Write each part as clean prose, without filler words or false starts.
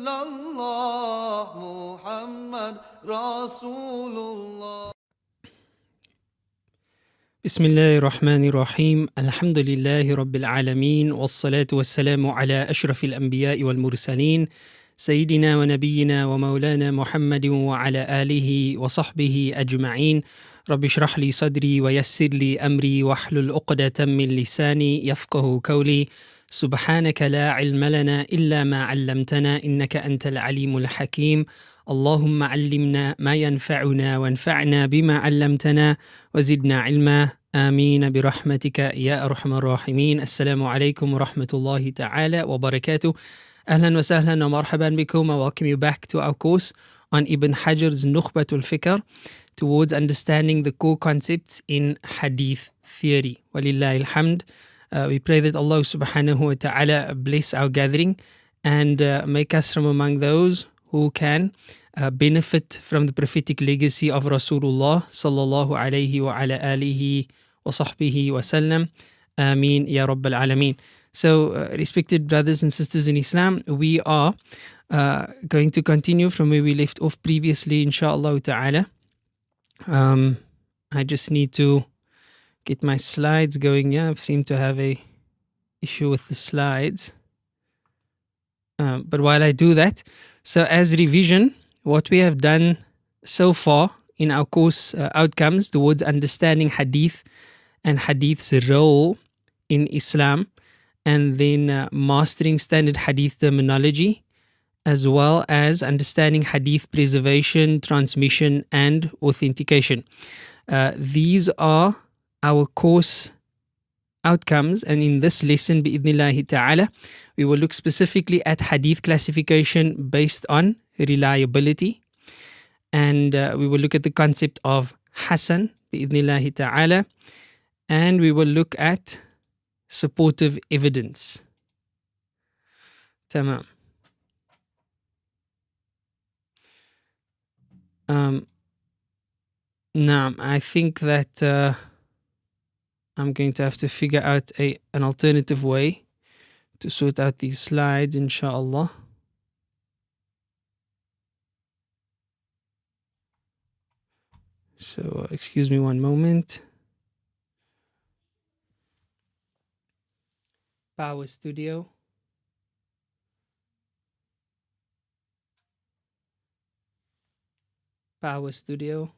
illallah Muhammad Rasulullah. بسم الله الرحمن الرحيم الحمد لله رب العالمين والصلاة والسلام على أشرف الأنبياء والمرسلين سيدنا ونبينا ومولانا محمد وعلى آله وصحبه أجمعين. رب اشرح لي صدري ويسر لي أمري واحلل عقدة من لساني يفقه قولي. سبحانك لا علم لنا إلا ما علمتنا إنك أنت العليم الحكيم. اللهم علمنا ما ينفعنا وانفعنا بما علمتنا وزدنا علما آمين برحمتك يا أرحم الراحمين. السلام عليكم ورحمة الله تعالى وبركاته. أهلا وسهلا ومرحبا بكم. I welcome you back to our course on Ibn Hajar's Nukhbat al-Fikar towards understanding the core concepts in Hadith theory. Walillahi alhamd. We pray that Allah subhanahu wa ta'ala bless our gathering and make us from among those who can benefit from the prophetic legacy of Rasulullah sallallahu alayhi wa ala alihi wa sahbihi wa sallam. Ameen ya Rabbal Alameen. So, respected brothers and sisters in Islam, we are going to continue from where we left off previously, inshaAllah ta'ala. I just need to get my slides going. Yeah, I seem to have a issue with the slides. But while I do that, so as revision, what we have done so far in our course outcomes towards understanding Hadith and Hadith's role in Islam, and then mastering standard Hadith terminology, as well as understanding Hadith preservation, transmission, and authentication. These are our course outcomes, and in this lesson, bi'idhnillahi ta'ala, we will look specifically at Hadith classification based on reliability, and we will look at the concept of Hasan, bi'idhnillahi ta'ala, and we will look at supportive evidence. Tamam. Now, I think that I'm going to have to figure out an alternative way to sort out these slides, inshallah. So, excuse me one moment. Power Studio. Power Studio.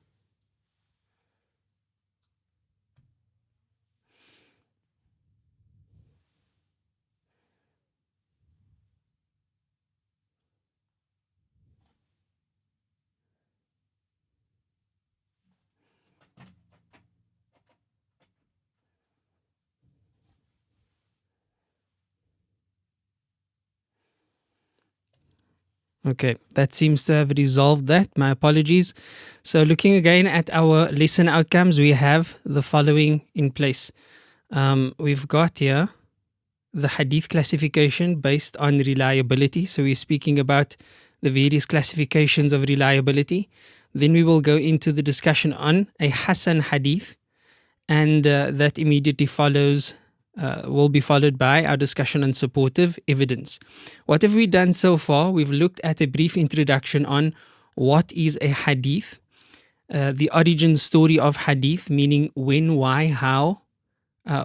Okay, that seems to have resolved that. My apologies. So looking again at our lesson outcomes, we have the following in place. We've got here the Hadith classification based on reliability. So we're speaking about the various classifications of reliability. Then we will go into the discussion on a Hassan Hadith, and that immediately follows will be followed by our discussion on supportive evidence. What have we done so far? We've looked at a brief introduction on what is a hadith, the origin story of hadith, meaning when, why, how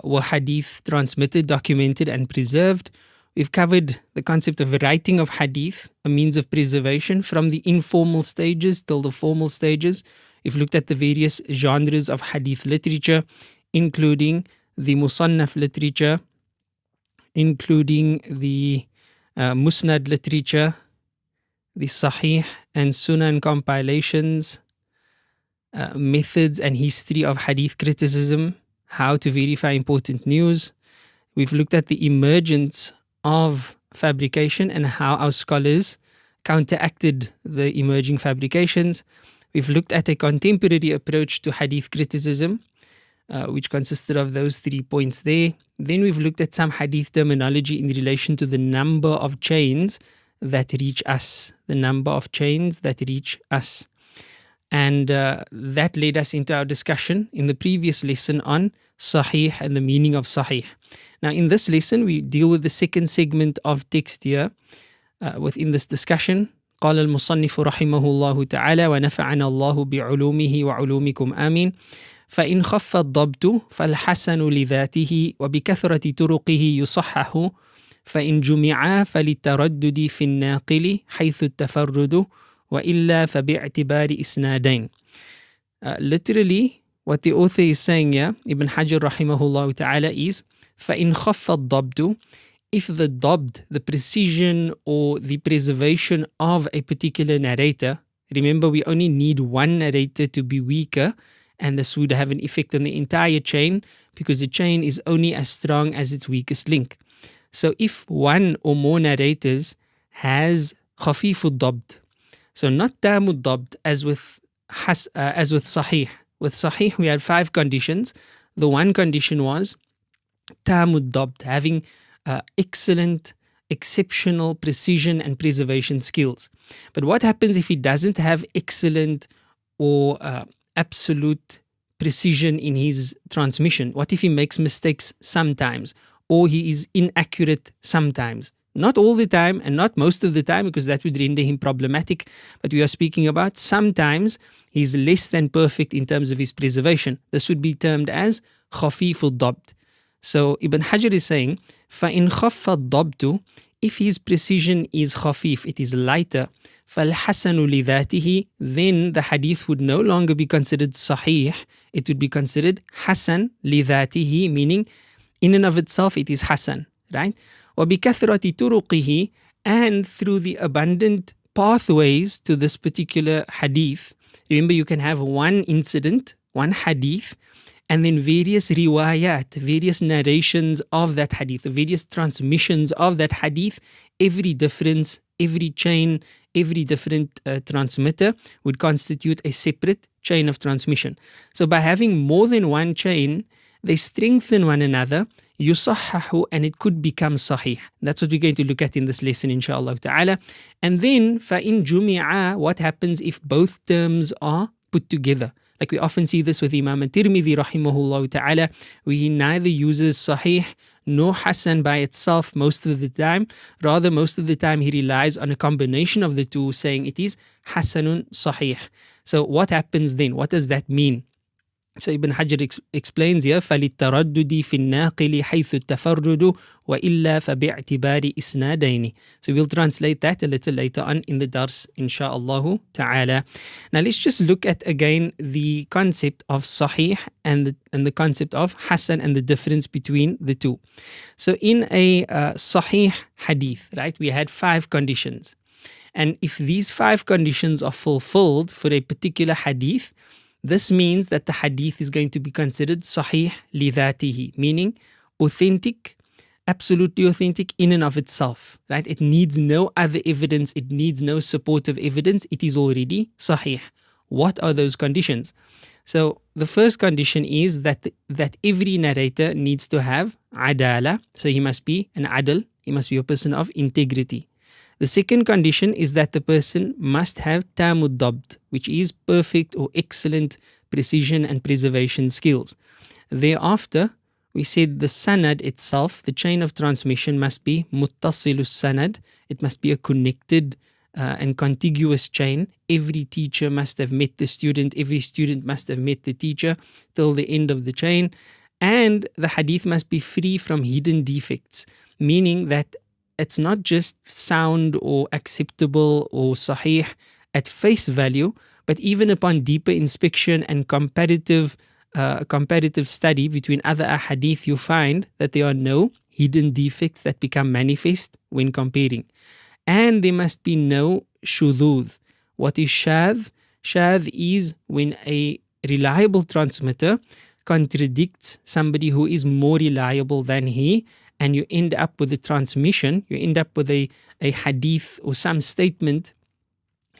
were hadith transmitted, documented, and preserved. We've covered the concept of writing of hadith, a means of preservation from the informal stages till the formal stages. We've looked at the various genres of hadith literature, including the Musannaf literature, including the Musnad literature, the Sahih and Sunan compilations, methods and history of hadith criticism, how to verify important news. We've looked at the emergence of fabrication and how our scholars counteracted the emerging fabrications. We've looked at a contemporary approach to hadith criticism, which consisted of those 3 points there. Then we've looked at some hadith terminology in relation to the number of chains that reach us. The number of chains that reach us. And that led us into our discussion in the previous lesson on Sahih and the meaning of Sahih. Now in this lesson we deal with the second segment of text here, within this discussion. قال المصنف رحمه الله تعالى ونفعنا الله بعلومه وعلومكم آمين. فإن خف الضبط فالحسن لذاته وبكثرة طرقه يصحح فإن جمعا فللتردد في الناقل حيث التفرد وإلا فباعتبار إسنادين. Literally, what the author is saying here, Ibn Hajar rahimahullah ta'ala, is فَإِنْ خَفَّ الضَّبْطُ, if the dabt, the precision or the preservation of a particular narrator, remember we only need one narrator to be weaker, and this would have an effect on the entire chain because the chain is only as strong as its weakest link. So if one or more narrators has khafifud dabt, so not tamud dabt as with Sahih. With Sahih we had 5 conditions. The one condition was tamud dabt, having excellent, exceptional precision and preservation skills. But what happens if he doesn't have excellent or absolute precision in his transmission? What if he makes mistakes sometimes, or he is inaccurate sometimes? Not all the time and not most of the time, because that would render him problematic, but we are speaking about sometimes he's less than perfect in terms of his preservation. This would be termed as khafifud dabt. So Ibn Hajar is saying, فَإِنْ خَفَّ الضَّبْطُ, if his precision is khafif, it is lighter, فَالْحَسَنُ لِذَاتِهِ, then the hadith would no longer be considered sahih, it would be considered hasan لِذَاتِهِ, meaning in and of itself it is hasan, right? وَبِكَثْرَةِ طُرُقِهِ, and through the abundant pathways to this particular hadith. Remember, you can have one incident, one hadith, and then various riwayat, various narrations of that hadith, various transmissions of that hadith. Every difference, every chain, every different transmitter would constitute a separate chain of transmission. So by having more than one chain, they strengthen one another, yusahhahu, and it could become sahih. That's what we're going to look at in this lesson, inshallah ta'ala. And then, فَإِن جُمِعَا, what happens if both terms are put together? Like we often see this with Imam Tirmidhi rahimahullah ta'ala, where he neither uses sahih nor hasan by itself most of the time. Rather, most of the time he relies on a combination of the two, saying it is hasanun sahih. So what happens then? What does that mean? So Ibn Hajar explains here, فَلِلتَّرَدُّدِ فِي النَّاقِلِ حَيْثُ التَّفَرُّدُ وَإِلَّا فَبِاعْتِبَارِ إِسْنَادَيْنِ. So we'll translate that a little later on in the dars, insha'Allah ta'ala. Now let's just look at again the concept of sahih and the concept of hasan and the difference between the two. So in a sahih hadith, right, we had 5 conditions. And if these 5 conditions are fulfilled for a particular hadith, this means that the hadith is going to be considered sahih lidhatihi, meaning authentic, absolutely authentic in and of itself, right? It needs no other evidence, it needs no supportive evidence, it is already sahih. What are those conditions? So the first condition is that every narrator needs to have adala, so he must be an adl, he must be a person of integrity. The second condition is that the person must have tamud dabt, which is perfect or excellent precision and preservation skills. Thereafter, we said the sanad itself, the chain of transmission, must be muttasilus sanad. It must be a connected and contiguous chain. Every teacher must have met the student, every student must have met the teacher till the end of the chain. And the hadith must be free from hidden defects, meaning that it's not just sound or acceptable or sahih at face value, but even upon deeper inspection and comparative study between other ahadith, you find that there are no hidden defects that become manifest when comparing. And there must be no shudud. What is shadh? Shadh is when a reliable transmitter contradicts somebody who is more reliable than he, and you end up with a transmission, you end up with a hadith or some statement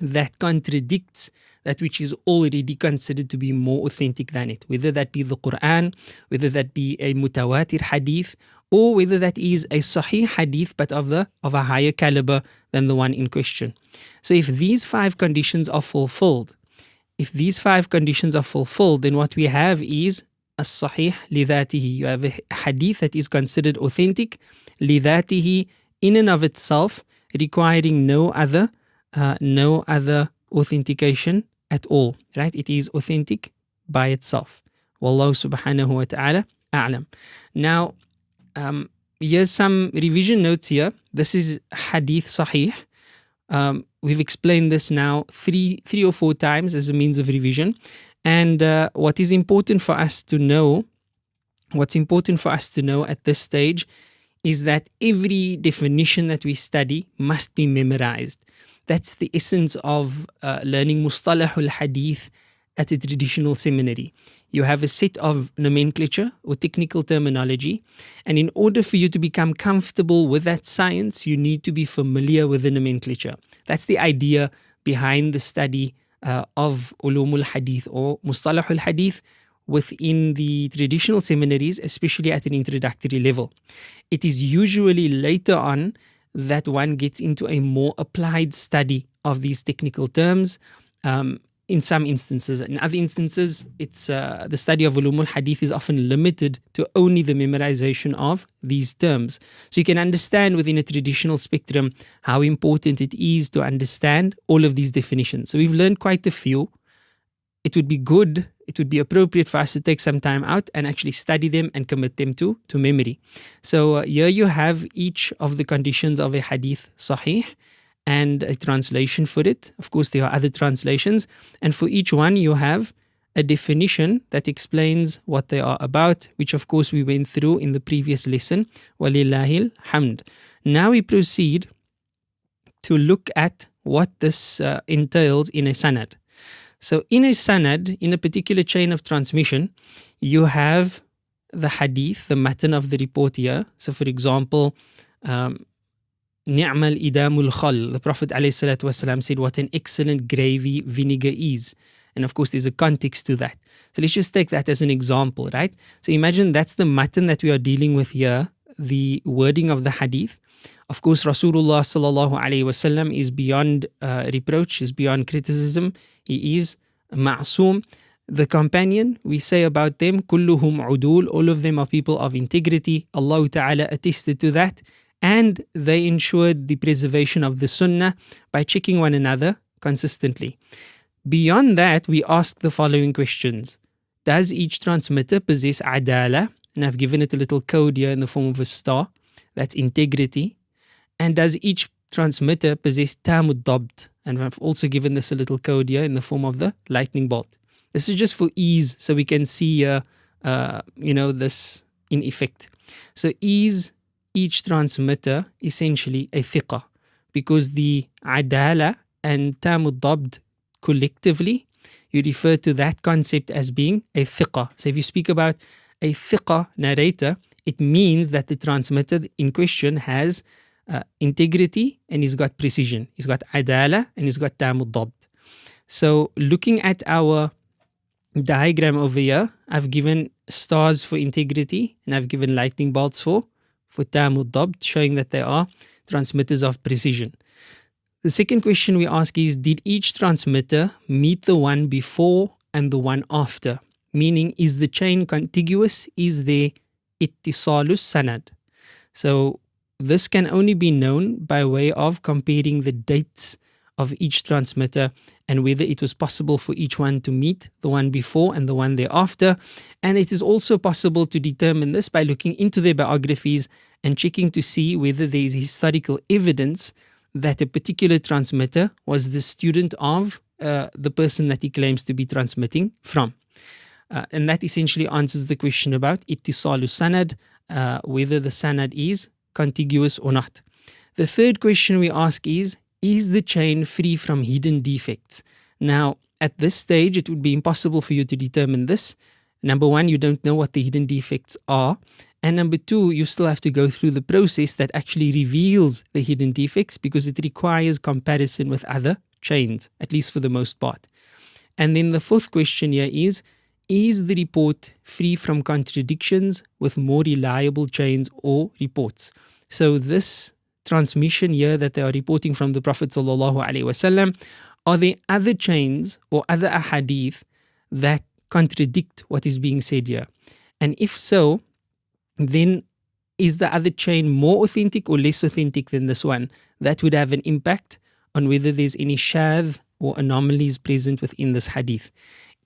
that contradicts that which is already considered to be more authentic than it, whether that be the Quran, whether that be a mutawatir hadith, or whether that is a sahih hadith but of a higher caliber than the one in question. So if these 5 conditions are fulfilled, then what we have is as-sahih lidhatihi. You have a hadith that is considered authentic lidhatihi, in and of itself, requiring no other authentication at all, right? It is authentic by itself. Wallahu subhanahu wa ta'ala a'lam. Now, here's some revision notes here. This is Hadith Sahih. We've explained this now three or four times as a means of revision. And what is important for us to know, at this stage is that every definition that we study must be memorized. That's the essence of learning Mustalahul Hadith at a traditional seminary. You have a set of nomenclature or technical terminology, and in order for you to become comfortable with that science, you need to be familiar with the nomenclature. That's the idea behind the study of Ulumul Hadith or Mustalahul Hadith within the traditional seminaries, especially at an introductory level. It is usually later on that one gets into a more applied study of these technical terms. In some instances. In other instances, it's the study of Ulumul Hadith is often limited to only the memorization of these terms. So you can understand within a traditional spectrum how important it is to understand all of these definitions. So we've learned quite a few. It would be appropriate for us to take some time out and actually study them and commit them to memory. So here you have each of the conditions of a Hadith Sahih and a translation for it. Of course, there are other translations. And for each one, you have a definition that explains what they are about, which of course we went through in the previous lesson. Walillahil hamd. Now we proceed to look at what this entails in a sanad. So in a sanad, in a particular chain of transmission, you have the hadith, the matan of the report here. So for example, Ni'mal idamul khal. The Prophet ﷺ said, what an excellent gravy vinegar is. And of course, there's a context to that. So let's just take that as an example, right? So imagine that's the matan that we are dealing with here, the wording of the hadith. Of course, Rasulullah ﷺ is beyond reproach, is beyond criticism. He is ma'soom. The companion, we say about them, kulluhum udul, all of them are people of integrity. Allah Ta'ala attested to that. And they ensured the preservation of the sunnah by checking one another consistently. Beyond that, we ask the following questions. Does each transmitter possess adala? And I've given it a little code here in the form of a star. That's integrity. And does each transmitter possess tamud dabt? And I've also given this a little code here in the form of the lightning bolt. This is just for ease, so we can see this in effect. So is each transmitter essentially a thiqah, because the adala and tamud dabt collectively, you refer to that concept as being a thiqah. So if you speak about a thiqah narrator, it means that the transmitter in question has integrity and he's got precision. He's got adala and he's got tamud dabt. So looking at our diagram over here, I've given stars for integrity and I've given lightning bolts for tamud dabt, showing that they are transmitters of precision. The second question we ask is, did each transmitter meet the one before and the one after? Meaning, is the chain contiguous? Is there ittisalus sanad? So this can only be known by way of comparing the dates of each transmitter and whether it was possible for each one to meet the one before and the one thereafter. And it is also possible to determine this by looking into their biographies and checking to see whether there is historical evidence that a particular transmitter was the student of the person that he claims to be transmitting from. And that essentially answers the question about ittisalu sanad, whether the sanad is contiguous or not. The third question we ask is the chain free from hidden defects? Now, at this stage, it would be impossible for you to determine this. Number one, you don't know what the hidden defects are. And number two, you still have to go through the process that actually reveals the hidden defects, because it requires comparison with other chains, at least for the most part. And then the fourth question here is the report free from contradictions with more reliable chains or reports? So this transmission here that they are reporting from the Prophet ﷺ, are there other chains or other ahadith that contradict what is being said here? And if so, then is the other chain more authentic or less authentic than this one? That would have an impact on whether there's any shadh or anomalies present within this hadith.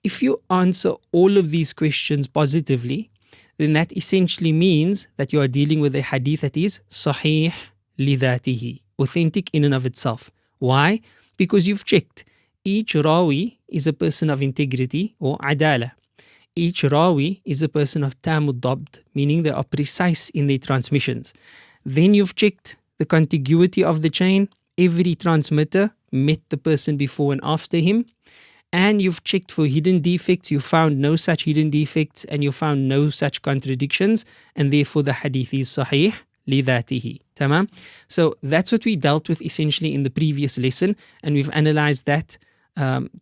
If you answer all of these questions positively, then that essentially means that you are dealing with a hadith that is sahih li dhatihi, authentic in and of itself. Why? Because you've checked. Each rawi is a person of integrity or adala. Each rawi is a person of tamud dabt, meaning they are precise in their transmissions. Then you've checked the contiguity of the chain. Every transmitter met the person before and after him. And you've checked for hidden defects. You found no such hidden defects and you found no such contradictions. And therefore the hadith is sahih li dhatihi. Tamam? So that's what we dealt with essentially in the previous lesson. And we've analyzed that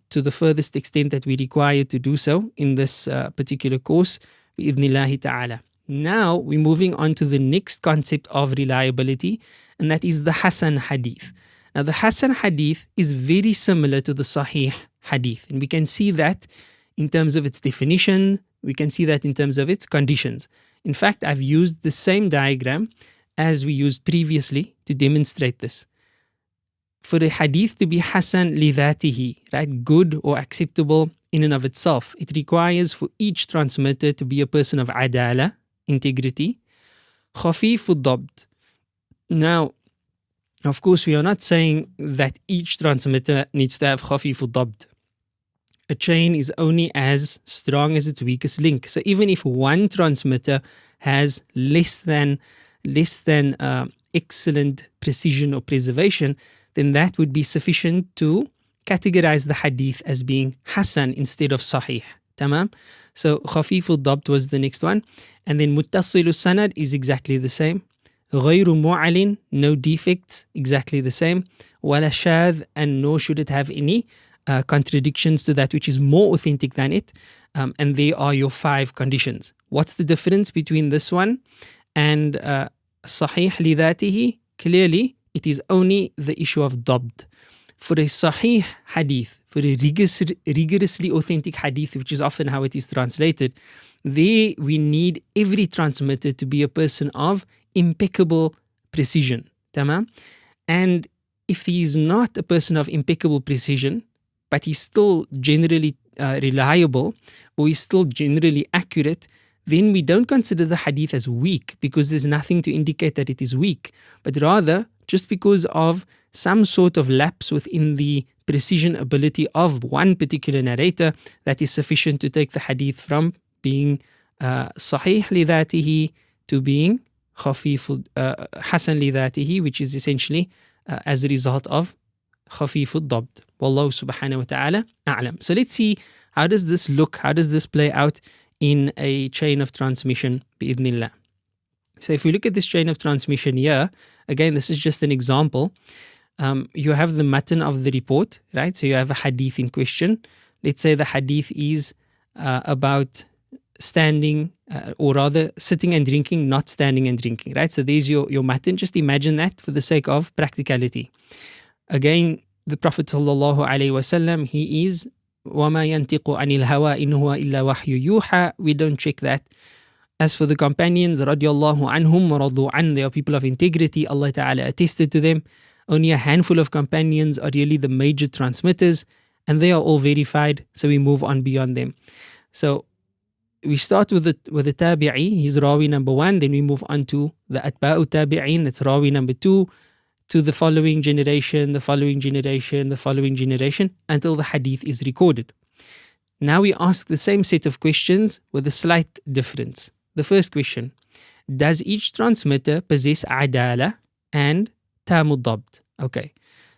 to the furthest extent that we require to do so in this particular course, bi'idhnillahi ta'ala. Now we're moving on to the next concept of reliability, and that is the Hassan Hadith. Now the Hassan Hadith is very similar to the Sahih Hadith, and we can see that in terms of its definition, we can see that in terms of its conditions. In fact, I've used the same diagram as we used previously to demonstrate this. For a hadith to be Hasan li dhatihi, right, good or acceptable in and of itself, it requires for each transmitter to be a person of adala, integrity, khafif ad-dabt. Now, of course, we are not saying that each transmitter needs to have khafif ad-dabt. A chain is only as strong as its weakest link. So even if one transmitter has less than excellent precision or preservation, then that would be sufficient to categorize the hadith as being Hasan instead of Sahih. Tamam? So Khafif al-Dabt was the next one. And then Muttasil al-Sanad is exactly the same. Ghayru mu'alin, no defects, exactly the same. Wala shadh, and nor should it have any contradictions to that which is more authentic than it. And they are your 5 conditions. What's the difference between this one and Sahih li dhatihi? Clearly, it is only the issue of dabt. For a Sahih hadith, for a rigorously authentic hadith, which is often how it is translated, there we need every transmitter to be a person of impeccable precision. Tamam? And if he is not a person of impeccable precision, but he's still generally reliable, or he's still generally accurate, then we don't consider the hadith as weak because there's nothing to indicate that it is weak, but rather just because of some sort of lapse within the precision ability of one particular narrator, that is sufficient to take the hadith from being sahih li dhatihi to being khafif hasan li dhatihi, which is essentially as a result of khafif ad-dabt. Wallahu subhanahu wa ta'ala a'lam. So let's see, how does this look? How does this play out in a chain of transmission bi'idhnillah? So if we look at this chain of transmission here, again, this is just an example. You have the matan of the report, right? So you have a hadith in question. Let's say the hadith is about standing, or rather sitting and drinking, not standing and drinking, right? So there's your matan. Just imagine that for the sake of practicality. Again, the Prophet sallallahu alaihi wasallam, he is وَمَا يَنْتِقُ عَنِ الْهَوَىٰ إِنْ هُوَ إِلَّا وَحْيُ يُوحَىٰ. We don't check that. As for the companions, radiallahu anhum wa radu an, they are people of integrity. Allah Ta'ala attested to them. Only a handful of companions are really the major transmitters, and they are all verified, so we move on beyond them. So we start with the tabi'i, he's rawi number 1, then we move on to the atba'u tabi'in, that's rawi number 2, to the following generation, the following generation, the following generation, until the hadith is recorded. Now we ask the same set of questions with a slight difference. The first question, does each transmitter possess adala and tamud dabt? Okay,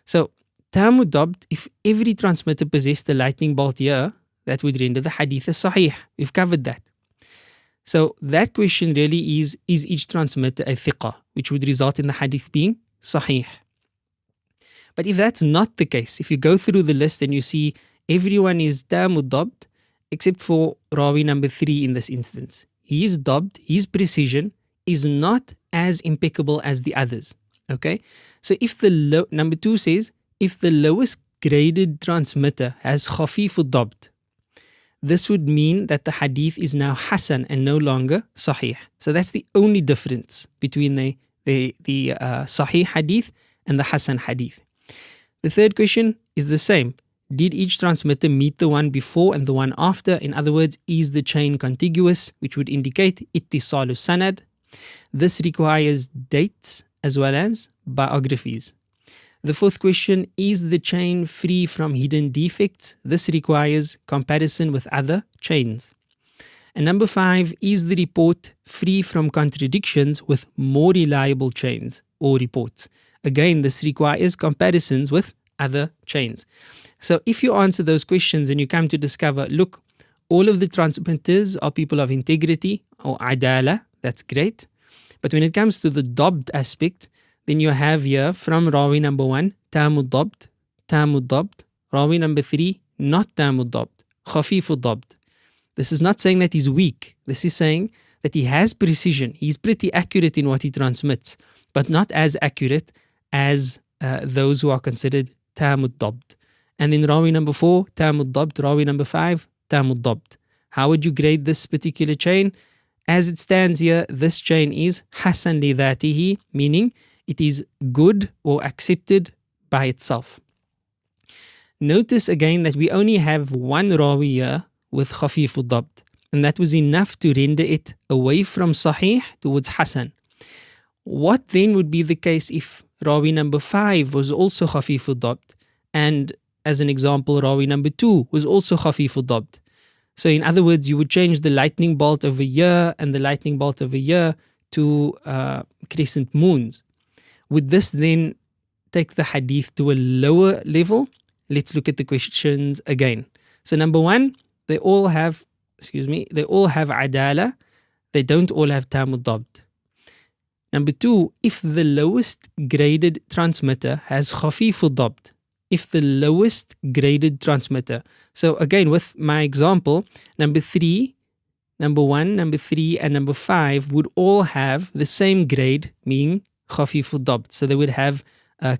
so tamud dabt, if every transmitter possessed the lightning bolt here, that would render the hadith as sahih. We've covered that. So that question really is each transmitter a thiqah, which would result in the hadith being sahih. But if that's not the case, if you go through the list and you see everyone is tamud dabt, except for rawi number 3 in this instance. His dabt, his precision is not as impeccable as the others. Okay, so if the number 2 says, if the lowest graded transmitter has khafif ad-dabt, this would mean that the hadith is now Hasan and no longer Sahih. So that's the only difference between the Sahih hadith and the Hasan hadith. The third question is the same. Did each transmitter meet the one before and the one after? In other words, is the chain contiguous, which would indicate ittisalu sanad? This requires dates as well as biographies. The fourth question, is the chain free from hidden defects? This requires comparison with other chains. And number 5, is the report free from contradictions with more reliable chains or reports? Again, this requires comparisons with other chains. So if you answer those questions and you come to discover, look, all of the transmitters are people of integrity or adala, that's great. But when it comes to the dabt aspect, then you have here from Rawi number 1, tamud dabt. Rawi number 3, not tamud dabt, khafifud dabt. This is not saying that he's weak. This is saying that he has precision. He's pretty accurate in what he transmits, but not as accurate as those who are considered tamud dabt. And then Rawi number 4, tamud dabt. Rawi number 5, tamud dabt. How would you grade this particular chain? As it stands here, this chain is Hasan li dhatihi, meaning it is good or accepted by itself. Notice again that we only have one Rawi here with khafifud dabt, and that was enough to render it away from Sahih towards Hasan. What then would be the case if Rawi number 5 was also khafifud dabt, and as an example, Rawi number 2 was also khafifud dabt? So in other words, you would change the lightning bolt over here and the lightning bolt over here to crescent moons. Would this then take the hadith to a lower level? Let's look at the questions again. So number 1, they all have adala. They don't all have tamud dabt. Number 2, if the lowest graded transmitter has khafifud dabt, if the lowest graded transmitter. So again, with my example, number 1, number 3, and number 5 would all have the same grade, meaning khafifud dabt. So they would have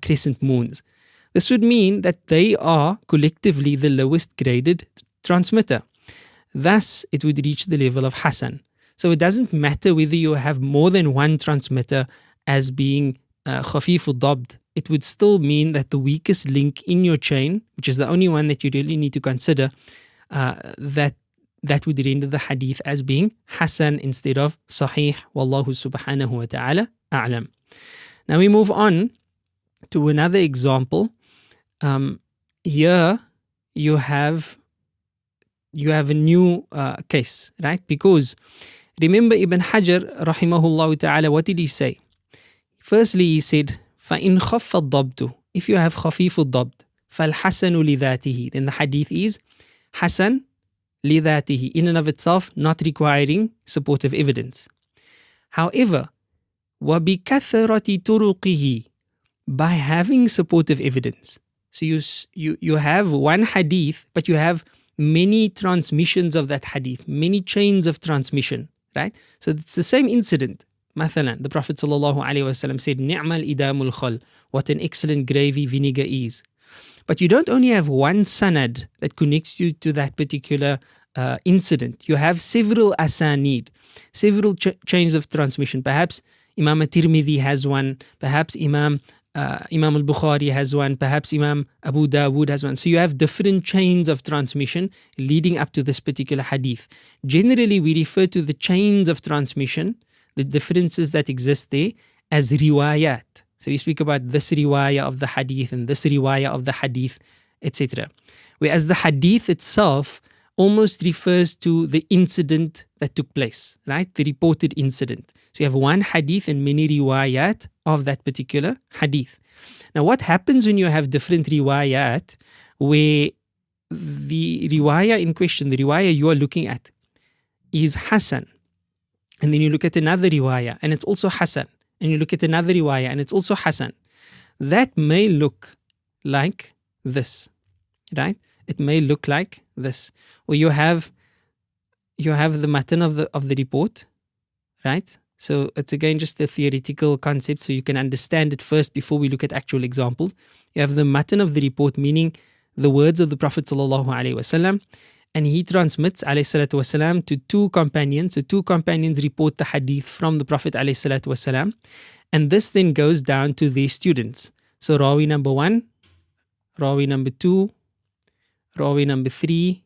crescent moons. This would mean that they are collectively the lowest graded transmitter. Thus, it would reach the level of Hasan. So it doesn't matter whether you have more than one transmitter as being khafifud dabt. It would still mean that the weakest link in your chain, which is the only one that you really need to consider, that would render the hadith as being Hasan instead of Sahih. Wallahu subhanahu wa ta'ala a'lam. Now we move on to another example. Here you have a new case, right? Because remember Ibn Hajar rahimahullah ta'ala, what did he say? Firstly, he said, فَإِنْ خَفَّ الضَّبْتُ, if you have خَفِيفُ الضَّبْط, فَالْحَسَنُ لِذَاتِهِ, then the hadith is Hasan لِذَاتِهِ, in and of itself, not requiring supportive evidence. However, وَبِكَثْرَةِ تُرُقِهِ, by having supportive evidence. So you have one hadith, but you have many transmissions of that hadith, many chains of transmission, right? So it's the same incident. Mathalan, the Prophet ﷺ said, Ni'mal idamul khal, what an excellent gravy vinegar is. But you don't only have one sanad that connects you to that particular incident. You have several asanid, several chains of transmission. Perhaps Imam Tirmidhi has one, perhaps Imam al-Bukhari has one, perhaps Imam Abu Dawood has one. So you have different chains of transmission leading up to this particular hadith. Generally, we refer to the chains of transmission, the differences that exist there, as riwayat. So we speak about this riwayah of the hadith and this riwayah of the hadith, etc. Whereas the hadith itself almost refers to the incident that took place, right? The reported incident. So you have one hadith and many riwayat of that particular hadith. Now what happens when you have different riwayat where the riwayah in question, the riwayah you are looking at is Hasan, and then you look at another riwayah and it's also Hasan, and you look at another riwayah and it's also Hasan. That may look like this, right? It may look like this, where you have the matan of the report, right? So it's again just a theoretical concept, so you can understand it first before we look at actual examples. You have the matan of the report, meaning the words of the Prophet ﷺ, and he transmits alayhi salatu wasalam to two companions. So two companions report the hadith from the Prophet alayhi salatu wasalam, and this then goes down to their students. So Rawi number 1, Rawi number 2, Rawi number 3,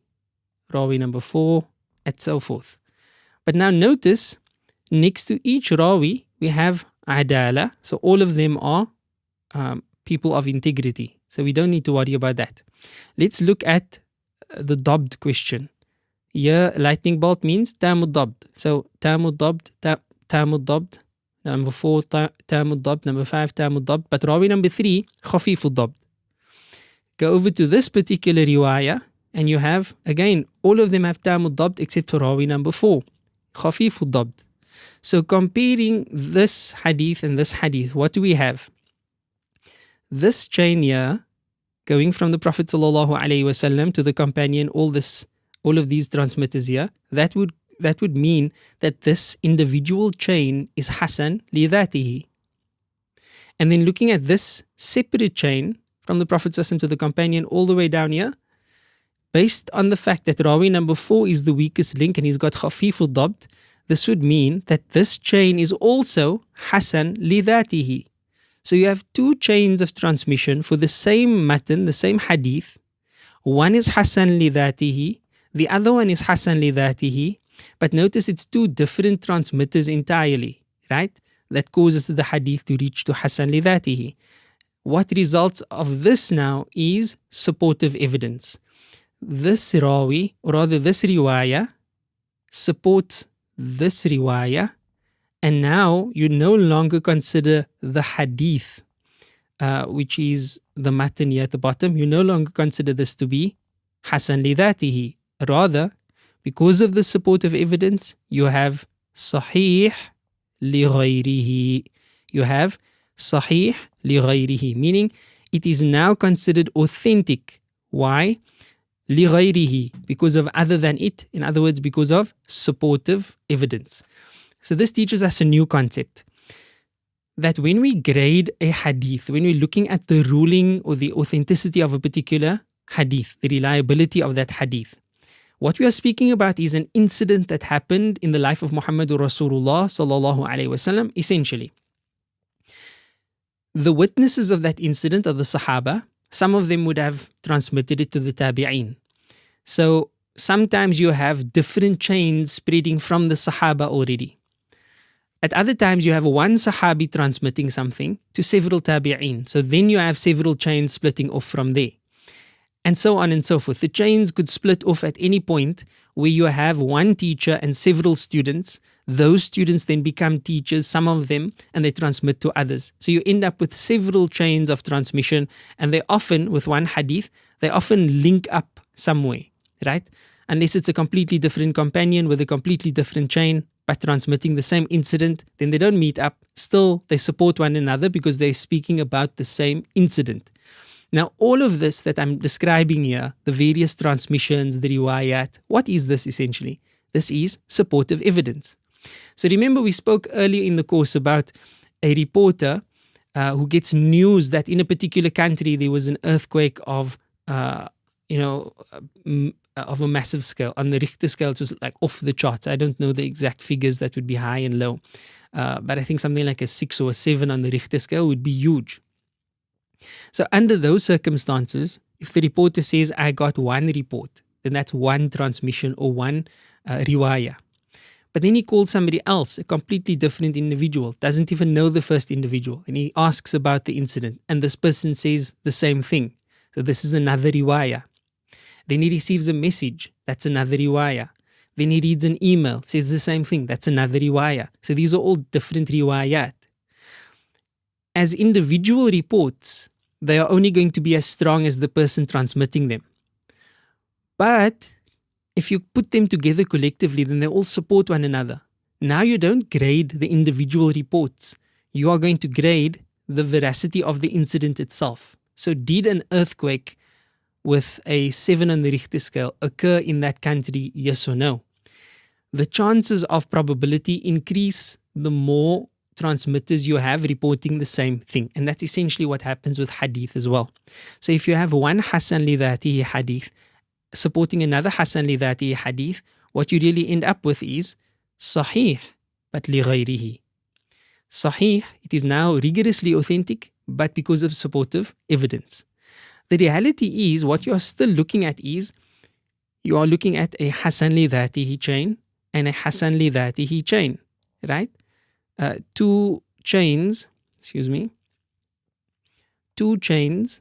Rawi number 4, and so forth. But now notice, next to each Rawi, we have Adala. So all of them are people of integrity. So we don't need to worry about that. Let's look at the Dabd question. Here, lightning bolt means Tamud Dabd. So Tamud Dabd, Tamud Dabd. Number 4, Tamud Dabd. Number 5, Tamud Dabd. But Rawi number 3, Khafiful Dabd. Go over to this particular riwayah, and you have, again, all of them have Tamud Dabd except for Rawi number 4, Khafiful Dabd. So comparing this hadith and this hadith, what do we have? This chain here, going from the Prophet ﷺ to the companion, all of these transmitters here, that would mean that this individual chain is Hasan li dhatihi. And then looking at this separate chain from the Prophet ﷺ to the companion all the way down here, based on the fact that Rawi number 4 is the weakest link and he's got Khafiful Dabd, this would mean that this chain is also Hasan li dhatihi. So you have two chains of transmission for the same matan, the same hadith. One is Hasan li dhatihi, the other one is Hasan li dhatihi. But notice it's two different transmitters entirely, right? That causes the hadith to reach to Hasan li dhatihi. What results of this now is supportive evidence. This rawi, or rather this riwayah, supports this riwayah, and now you no longer consider the hadith, which is the matan here at the bottom. You no longer consider this to be Hasan li dhatihi. Rather, because of the supportive evidence, you have Sahih li ghayrihi. You have Sahih li ghayrihi, meaning it is now considered authentic. Why? Li ghayrihi, because of other than it. In other words, because of supportive evidence. So this teaches us a new concept, that when we grade a hadith, when we're looking at the ruling or the authenticity of a particular hadith, the reliability of that hadith, what we are speaking about is an incident that happened in the life of Muhammadur Rasulullah sallallahu alaihi wasallam, essentially. The witnesses of that incident are the Sahaba. Some of them would have transmitted it to the Tabi'een. So sometimes you have different chains spreading from the Sahaba already. At other times, you have one Sahabi transmitting something to several Tabi'een. So then you have several chains splitting off from there. And so on and so forth. The chains could split off at any point where you have one teacher and several students. Those students then become teachers, some of them, and they transmit to others. So you end up with several chains of transmission, and they often, with one hadith, they often link up somewhere, right? Unless it's a completely different companion with a completely different chain, but transmitting the same incident, then they don't meet up. Still, they support one another because they're speaking about the same incident. Now, all of this that I'm describing here, the various transmissions, the riwayat, what is this essentially? This is supportive evidence. So remember, we spoke earlier in the course about a reporter who gets news that in a particular country there was an earthquake of a massive scale. On the Richter scale, it was like off the charts. I don't know the exact figures that would be high and low, but I think something like a 6 or a 7 on the Richter scale would be huge. So under those circumstances, if the reporter says, I got one report, then that's one transmission or one riwayah. But then he calls somebody else, a completely different individual, doesn't even know the first individual, and he asks about the incident, and this person says the same thing. So this is another riwayah. Then he receives a message, that's another riwayah. Then he reads an email, says the same thing, that's another riwayah. So these are all different riwayat. As individual reports, they are only going to be as strong as the person transmitting them. But if you put them together collectively, then they all support one another. Now you don't grade the individual reports. You are going to grade the veracity of the incident itself. So did an earthquake with a 7 on the Richter scale occur in that country, yes or no? The chances of probability increase the more transmitters you have reporting the same thing. And that's essentially what happens with hadith as well. So if you have one Hasan li dhatihi hadith, supporting another Hasan li dhatihi hadith, what you really end up with is Sahih, but li ghayrihi. Sahih, it is now rigorously authentic, but because of supportive evidence. The reality is, what you are still looking at is, you are looking at a Hasan li dhatihi chain and a Hasan li dhatihi chain, right? Two chains,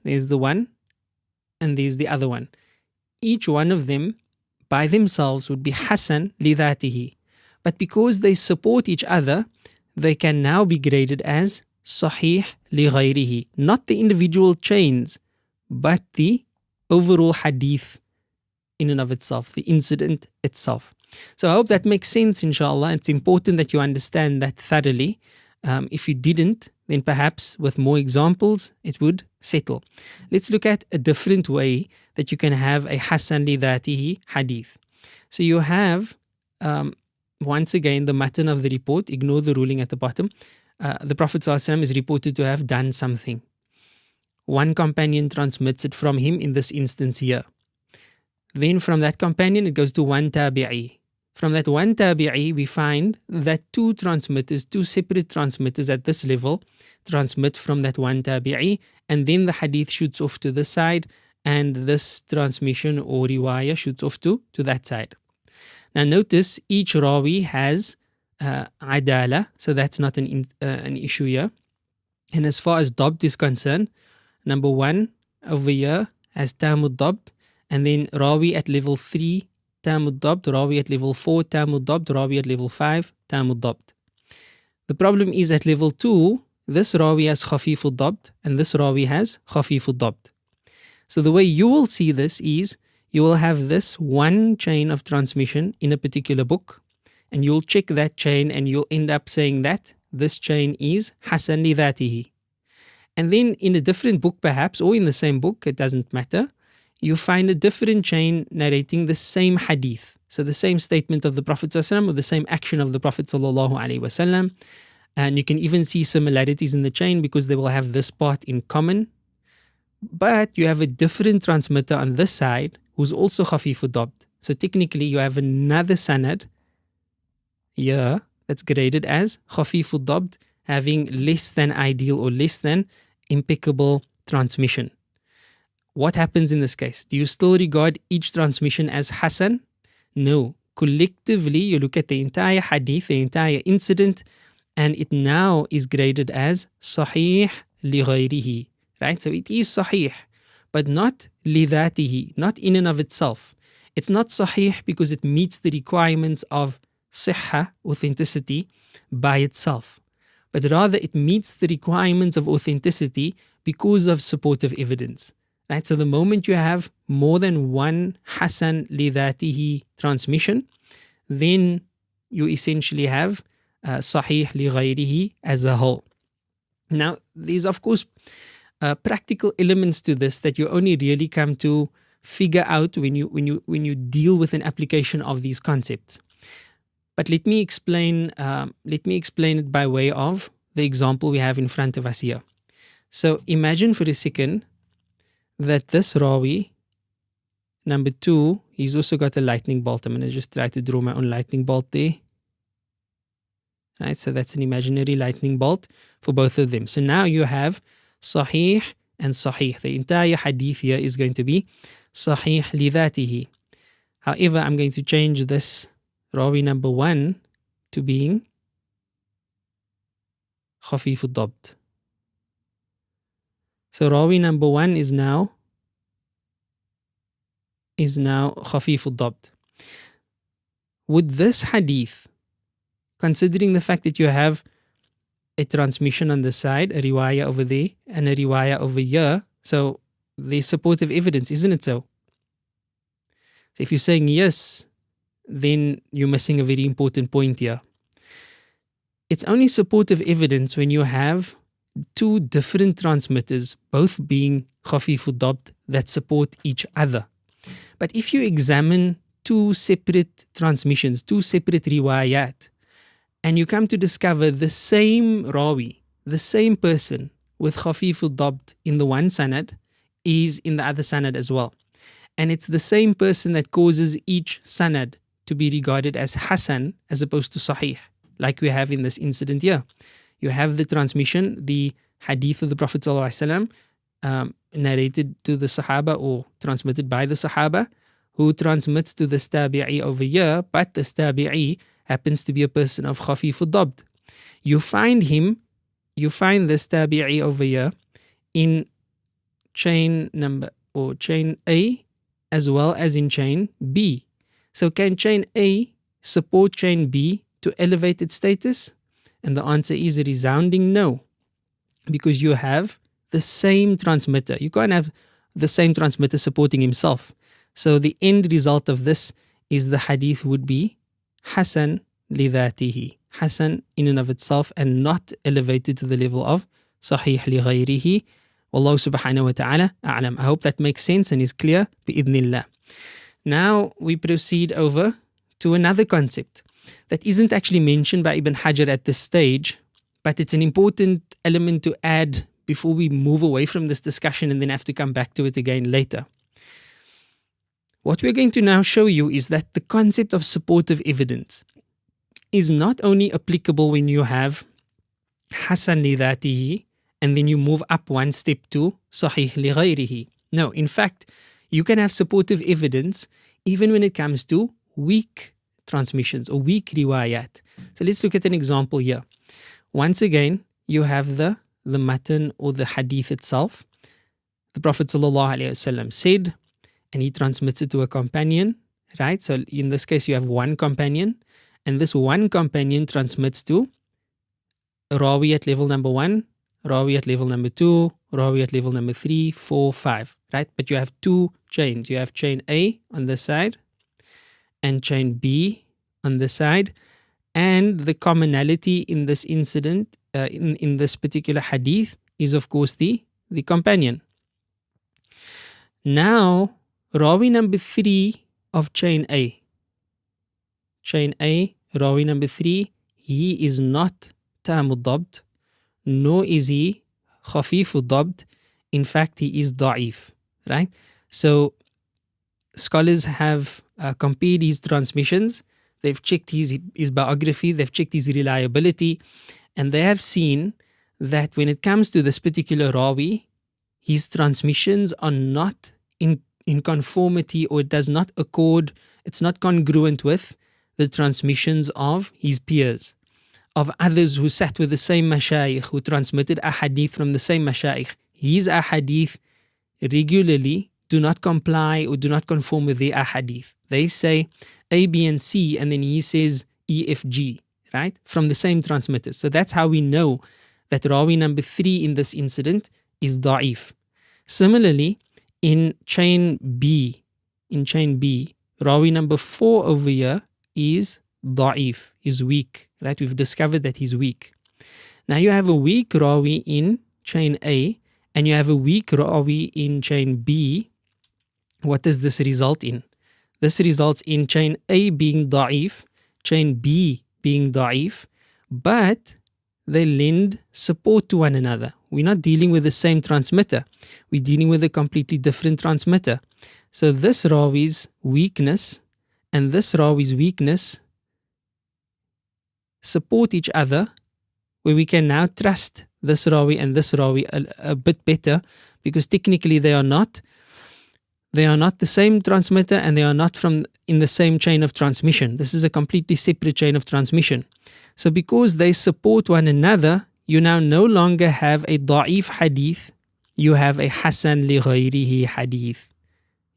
there's the one and there's the other one. Each one of them by themselves would be Hasan li dhatihi. But because they support each other, they can now be graded as Sahih li ghayrihi. Not the individual chains, but the overall hadith in and of itself, the incident itself. So I hope that makes sense, inshallah. It's important that you understand that thoroughly. If you didn't, then perhaps with more examples, it would settle. Let's look at a different way that you can have a Hasan li dhatihi hadith. So you have, once again, the matan of the report. Ignore the ruling at the bottom. The Prophet ﷺ is reported to have done something. One companion transmits it from him, in this instance here. Then from that companion, it goes to one tabi'i. From that one tabi'i, we find that two separate transmitters at this level, transmit from that one tabi'i, and then the hadith shoots off to this side, and this transmission or riwayah shoots off to that side. Now notice, each rawi has adala, so that's not an issue here. And as far as dabt is concerned, number one over here has tamud dabt, and then rawi at level 3, tamud dabt, rawi at level 4, tamud dabt, rawi at level 5, tamud dabt. The problem is at level 2, this rawi has khafiful dabt, and this rawi has khafiful dabt. So the way you will see this is, you will have this one chain of transmission in a particular book, and you'll check that chain, and you'll end up saying that this chain is Hasan li dhatihi. And then in a different book perhaps, or in the same book, it doesn't matter, you find a different chain narrating the same hadith. So the same statement of the Prophet ﷺ, or the same action of the Prophet ﷺ. And you can even see similarities in the chain because they will have this part in common. But you have a different transmitter on this side who's also khafifu dabt. So technically you have another sanad here that's graded as khafifu dabt, having less than ideal or less than impeccable transmission. What happens in this case? Do you still regard each transmission as Hasan? No. Collectively, you look at the entire hadith, the entire incident, and it now is graded as Sahih li ghayrihi. Right? So it is Sahih, but not li dhatihi, not in and of itself. It's not Sahih because it meets the requirements of Sihha, authenticity, by itself. But rather it meets the requirements of authenticity because of supportive evidence. Right? So the moment you have more than one Hasan li dhatihi transmission, then you essentially have Sahih li ghayrihi as a whole. Now, there's of course practical elements to this that you only really come to figure out when you deal with an application of these concepts. But let me explain it by way of the example we have in front of us here. So imagine for a second that this rawi, number 2, he's also got a lightning bolt. I'm going to just try to draw my own lightning bolt there. Right, so that's an imaginary lightning bolt for both of them. So now you have Sahih and Sahih. The entire hadith here is going to be Sahih li dhatihi. However, I'm going to change this rawi number 1 to being Khafif al-Dabt. So rawi number 1 is now Khafif al-Dabt. Would this hadith, considering the fact that you have a transmission on the side, a riwayah over there, and a riwayah over here, so there's supportive evidence, isn't it so? So if you're saying yes, then you're missing a very important point here. It's only supportive evidence when you have two different transmitters, both being khafifud dabt, that support each other. But if you examine two separate transmissions, two separate riwayat, and you come to discover the same rawi, the same person with khafifud dabt in the one sanad is in the other sanad as well. and it's the same person that causes each sanad to be regarded as Hasan as opposed to Sahih, like we have in this incident here. You have the transmission, the hadith of the Prophet ﷺ, narrated to the Sahaba or transmitted by the Sahaba, who transmits to the Tabi'i over here, but the Tabi'i happens to be a person of Khafif al-Dabt. You find this Tabi'i over here in chain number or chain A as well as in chain B. So can chain A support chain B to elevate its status? And the answer is a resounding no, because you have the same transmitter. You can't have the same transmitter supporting himself. So the end result of this is the hadith would be Hasan li dhatihi, Hasan in and of itself, and not elevated to the level of Sahih li ghayrihi. Wallahu subhanahu wa ta'ala a'lam. I hope that makes sense and is clear, bi'idhnillah. Now we proceed over to another concept that isn't actually mentioned by Ibn Hajar at this stage, but it's an important element to add before we move away from this discussion and then have to come back to it again later. What we're going to now show you is that the concept of supportive evidence is not only applicable when you have Hasan li dhatihi and then you move up one step to Sahih li ghayrihi. No, in fact, you can have supportive evidence even when it comes to weak transmissions or weak riwayat. So let's look at an example here. Once again, you have the matan or the hadith itself. The Prophet ﷺ said, and he transmits it to a companion, right? So in this case, you have one companion, and this one companion transmits to Rawi at level number 1, Rawi at level number 2, Rawi at level number 3, 4, 5, right? But you have two chains. You have chain A on this side and chain B on this side. And the commonality in this incident, in this particular hadith, is of course the companion. Now, Rawi number 3 of chain A, Rawi number 3, he is not Tamud Dabt, nor is he Khafif Dabt. In fact, he is Da'if, right? So, scholars have compared his transmissions. They've checked his biography, they've checked his reliability, and they have seen that when it comes to this particular Rawi, his transmissions are not in conformity, or it does not accord, it's not congruent with the transmissions of his peers, of others who sat with the same mashayikh, who transmitted a hadith from the same mashayikh. His ahadith regularly do not comply or do not conform with their ahadith. They say A, B, and C, and then he says E, F, G, right? From the same transmitters. So that's how we know that Rawi number 3 in this incident is da'if. Similarly, in chain B, Rawi number 4 over here is da'if, is weak, right? We've discovered that he's weak. Now you have a weak Rawi in chain A and you have a weak Rawi in chain B. What does this result in? This results in chain A being da'if, chain B being da'if, but they lend support to one another. We're not dealing with the same transmitter. We're dealing with a completely different transmitter. So this Rawi's weakness and this Rawi's weakness support each other, where we can now trust this Rawi and this Rawi a bit better, because technically they are not the same transmitter and they are not in the same chain of transmission. This is a completely separate chain of transmission. So because they support one another, you now no longer have a da'if hadith, you have a Hasan li ghayrihi hadith.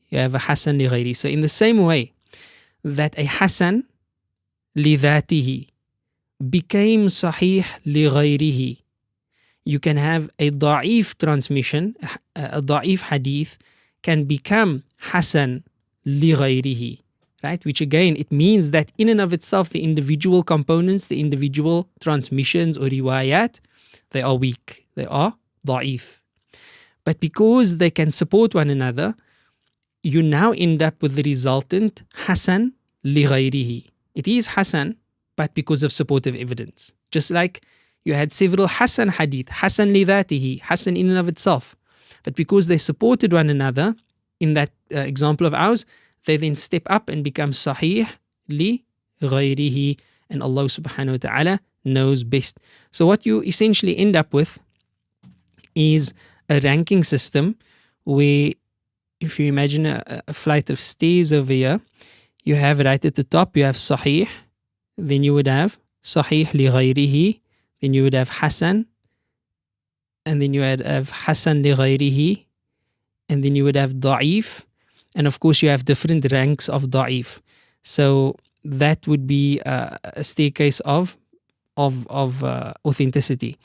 You have a Hasan li ghayri. So in the same way that a Hasan li dhatihi became Sahih li ghayrihi, you can have a da'if transmission, a da'if hadith can become Hasan li ghayrihi, right? Which again, it means that in and of itself, the individual components, the individual transmissions or riwayat, they are weak, they are da'if. But because they can support one another, you now end up with the resultant Hasan li ghayrihi. It is Hasan, but because of supportive evidence. Just like you had several Hasan hadith, Hasan li dhatihi, Hasan in and of itself. But because they supported one another, in that example of ours, they then step up and become sahih li ghayrihi, and Allah subhanahu wa ta'ala knows best. So what you essentially end up with is a ranking system where, if you imagine a flight of stairs over here, you have right at the top, you have sahih, then you would have sahih li ghayrihi, then you would have Hasan, and then you would have Hasan li ghayrihi, and then you would have da'if, and of course you have different ranks of da'if. So that would be a staircase of authenticity.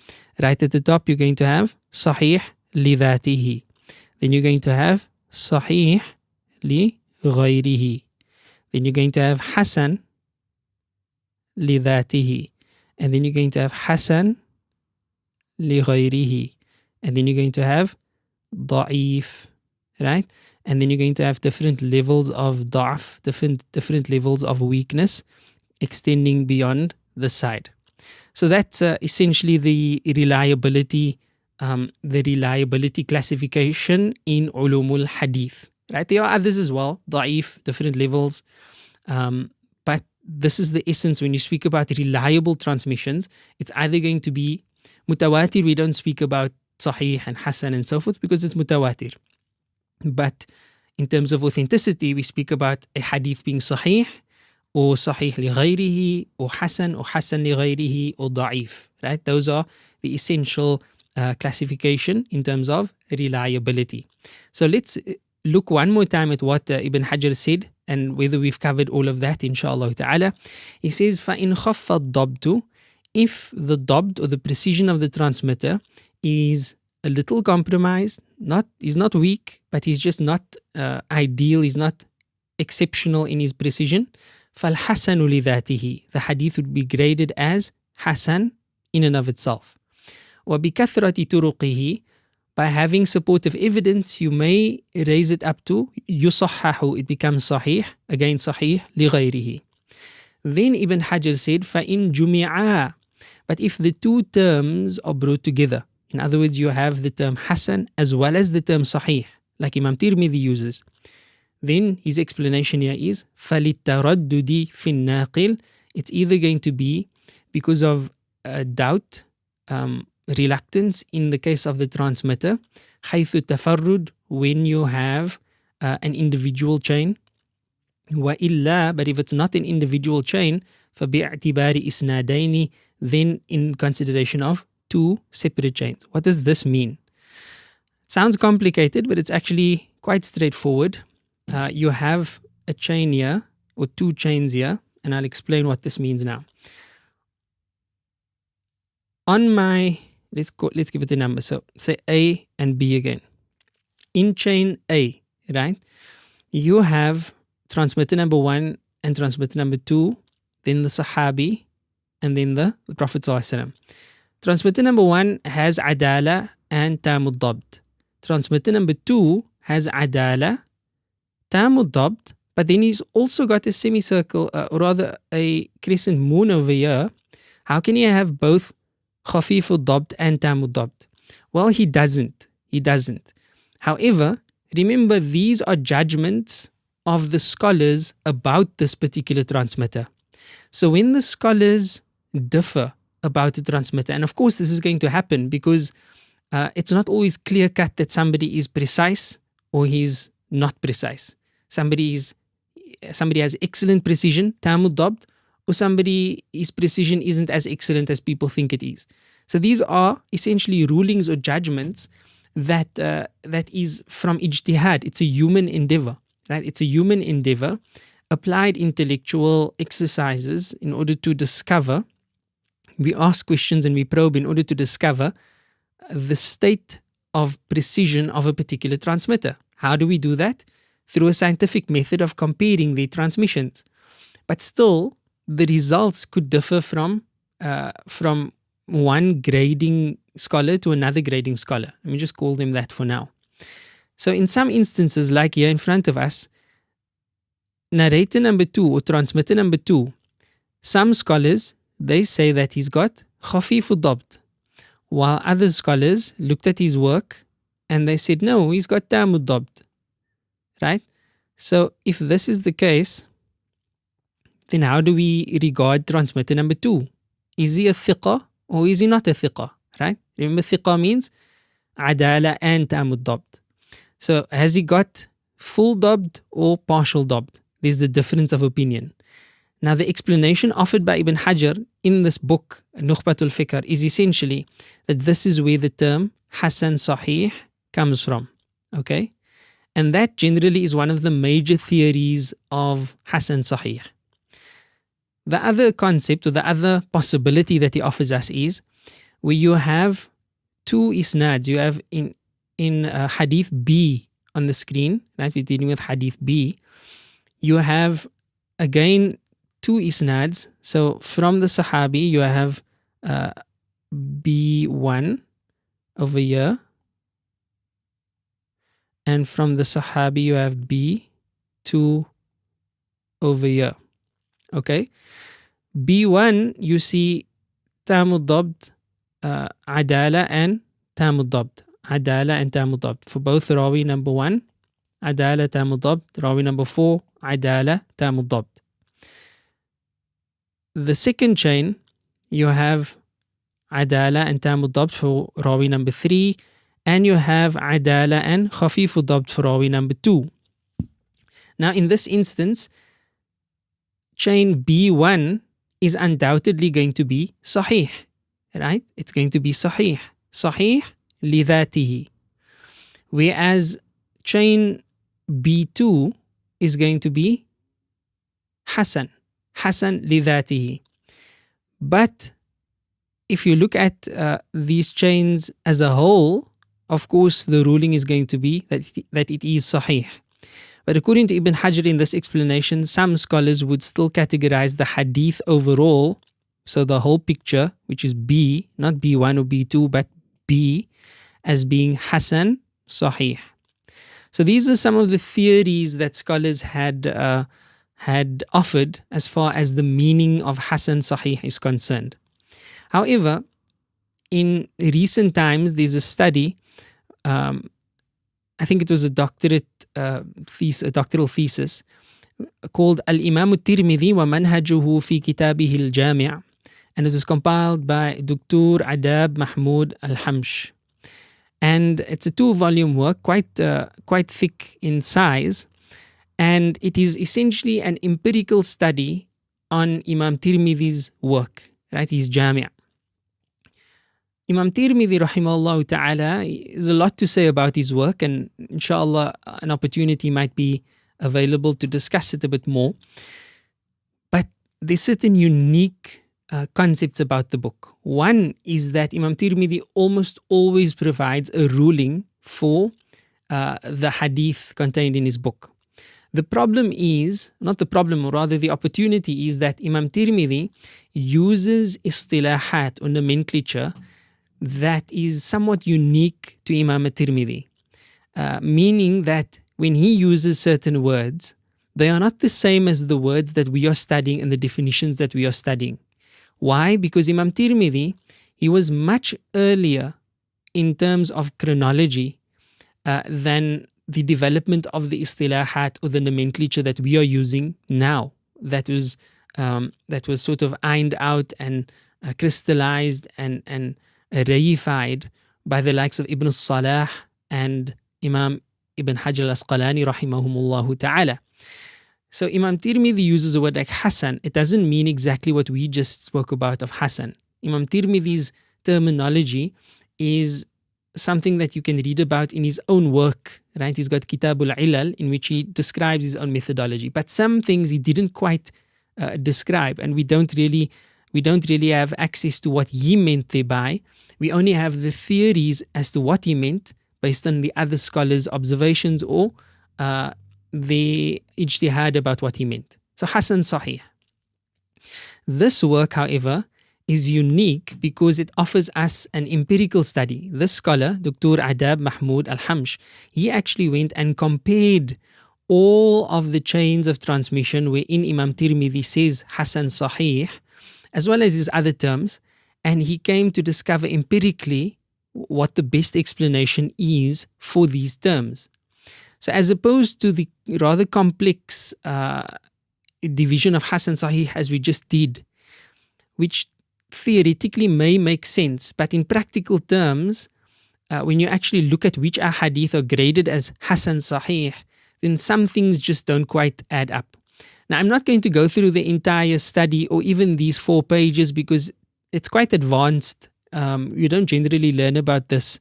Right at the top, you're going to have sahih li dhatihi, then you're going to have sahih li ghayrihi, then you're going to have Hasan li dhatihi, and then you're going to have Hasan li ghayrihi, and then you're going to have da'if, right? And then you're going to have different levels of da'af, different levels of weakness extending beyond the side. So that's essentially the reliability classification in ulumul hadith, right? There are others as well, da'if, different levels, but this is the essence. When you speak about reliable transmissions, it's either going to be mutawatir. We don't speak about sahih and hasan and so forth because it's mutawatir. But in terms of authenticity, we speak about a hadith being sahih, or sahih li ghayrihi, or hasan li ghayrihi, or da'if, right? Those are the essential classification in terms of reliability. So let's look one more time at what Ibn Hajar said and whether we've covered all of that, inshallah ta'ala. He says, فَإِنْ خَفَّ الضَّبْطُ, if the dabt, or the precision of the transmitter, is a little compromised, he's not weak, but he's just not ideal, he's not exceptional in his precision, فَالْحَسَنُ لِذَاتِهِ, the hadith would be graded as hasan in and of itself. وَبِكَثْرَةِ تُرُقِهِ, by having supportive evidence, you may raise it up to يُصَحَّحُ, it becomes sahih, again sahih لِغَيْرِهِ. Then Ibn Hajar said, فَإِنْ جُمِعَا, but if the two terms are brought together, in other words, you have the term Hasan as well as the term Sahih, like Imam Tirmidhi uses, then his explanation here is فَلِلتَّرَدُّدِ فِي النَّاقِلِ, it's either going to be because of doubt, reluctance in the case of the transmitter, حَيْثُ التَّفَرُّد, when you have an individual chain, وَإِلَّا, but if it's not an individual chain, فَبِاعْتِبَارِ إِسْنَادَيْنِ, then in consideration of two separate chains. What does this mean? It sounds complicated, but it's actually quite straightforward. You have a chain here, or two chains here, and I'll explain what this means now. On my, let's give it a number. So say A and B again. In chain A, right, you have transmitter number 1 and transmitter number 2, then the Sahabi, and then the Prophet ﷺ. Transmitter number 1 has adala and tamud dabt. Transmitter number 2 has adala, tamud dabt, but then he's also got a semicircle, or rather a crescent moon over here. How can he have both khafiful dabt and tamud dabt? Well, he doesn't. However, remember, these are judgments of the scholars about this particular transmitter. So when the scholars differ about the transmitter, and of course this is going to happen because it's not always clear cut that somebody is precise or he's not precise. Somebody has excellent precision, tamud dabt, or his precision isn't as excellent as people think it is. So these are essentially rulings or judgments that is from ijtihad. It's a human endeavor, right? It's a human endeavor, applied intellectual exercises in order to discover. We ask questions and we probe in order to discover the state of precision of a particular transmitter. How do we do that? Through a scientific method of comparing the transmissions. But still, the results could differ from one grading scholar to another grading scholar. Let me just call them that for now. So in some instances, like here in front of us, narrator number 2 or transmitter number 2, some scholars, they say that he's got khafiful dabt, while other scholars looked at his work and they said, no, he's got tamud dabt. right? So if this is the case, then how do we regard transmitter number 2? Is he a thiqa or is he not a thiqa, right? Remember, thiqa means adala and tamud dabt. So has he got full dabt or partial dabt? There's the difference of opinion. Now the explanation offered by Ibn Hajar in this book, Nukhbat al-Fikar, is essentially that this is where the term Hasan Sahih comes from, okay? And that generally is one of the major theories of Hasan Sahih. The other concept or the other possibility that he offers us is where you have two isnads. You have in Hadith B on the screen, right? We're dealing with Hadith B. You have again two isnads. So from the Sahabi, you have B1 over here. And from the Sahabi, you have B2 over here. Okay. B1, you see Tamud Dabt, Adala and Tamud Dabt. Adala and Tamud Dabt. For both Rawi number 1, Adala Tamud Dabt. Rawi number 4, Adala Tamud Dabt. The second chain, you have Adala and Tamud Dabt for Rawi number 3, and you have Adala and Khafifu Dabt for Rawi number 2. Now in this instance, chain B1 is undoubtedly going to be Sahih, right? It's going to be Sahih. Sahih lidhatihi. Whereas chain B2 is going to be Hasan. Hasan lidhatihi. But if you look at these chains as a whole, of course the ruling is going to be that it is Sahih. But according to Ibn Hajar in this explanation, some scholars would still categorize the hadith overall, so the whole picture, which is B, not B1 or B2, but B, as being Hasan Sahih. So these are some of the theories that scholars had offered as far as the meaning of Hasan Sahih is concerned. However, in recent times, there's a study, I think it was a doctoral thesis called Al-Imam Tirmidhi wa manhajuhu fi kitabihi al-Jami', and it was compiled by Dr. Adab Mahmoud Al-Hamsh. And it's a 2-volume work, quite thick in size, and it is essentially an empirical study on Imam Tirmidhi's work, right? His Jami'. Imam Tirmidhi rahimahullah ta'ala, there's a lot to say about his work, and inshallah an opportunity might be available to discuss it a bit more. But there's certain unique concepts about the book. One is that Imam Tirmidhi almost always provides a ruling for the hadith contained in his book. The problem is, not the problem, or rather the opportunity is that Imam Tirmidhi uses istilahat or nomenclature that is somewhat unique to Imam Tirmidhi, meaning that when he uses certain words, they are not the same as the words that we are studying and the definitions that we are studying. Why? Because Imam Tirmidhi, he was much earlier in terms of chronology than the development of the istilahat or the nomenclature that we are using now. That was sort of ironed out and crystallized and reified by the likes of Ibn Salah and Imam Ibn Hajar al-Asqalani rahimahumullah ta'ala. So Imam Tirmidhi uses a word like Hasan. It doesn't mean exactly what we just spoke about of Hasan. Imam Tirmidhi's terminology is something that you can read about in his own work, right? He's got Kitab al-Ilal, in which he describes his own methodology. But some things he didn't quite describe, and we don't really have access to what he meant thereby. We only have the theories as to what he meant based on the other scholars' observations or the ijtihad about what he meant. So Hasan Sahih. This work, however, is unique because it offers us an empirical study. This scholar, Dr. Adab Mahmoud Al-Hamsh, he actually went and compared all of the chains of transmission wherein Imam Tirmidhi says Hasan Sahih, as well as his other terms, and he came to discover empirically what the best explanation is for these terms. So as opposed to the rather complex division of Hasan Sahih as we just did, which theoretically may make sense, but in practical terms, when you actually look at which ahadith are graded as Hasan Sahih, then some things just don't quite add up. Now, I'm not going to go through the entire study or even these 4 pages because it's quite advanced. You don't generally learn about this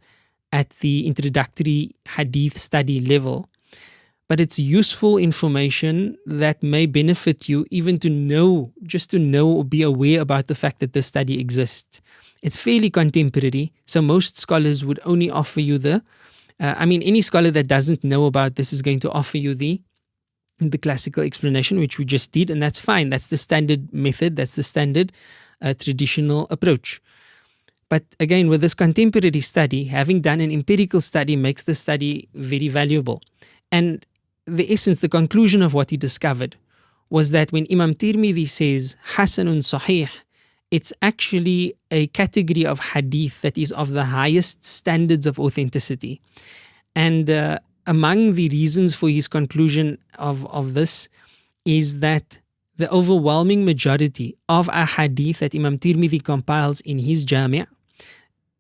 at the introductory hadith study level. But it's useful information that may benefit you even to know, just to know or be aware about the fact that this study exists. It's fairly contemporary, so most scholars would only offer you any scholar that doesn't know about this is going to offer you the classical explanation, which we just did, and that's fine. That's the standard method, that's the standard traditional approach. But again, with this contemporary study, having done an empirical study makes the study very valuable. And the essence, the conclusion of what he discovered was that when Imam Tirmidhi says Hasanun Sahih, it's actually a category of hadith that is of the highest standards of authenticity. And among the reasons for his conclusion of this is that the overwhelming majority of ahadith that Imam Tirmidhi compiles in his Jami'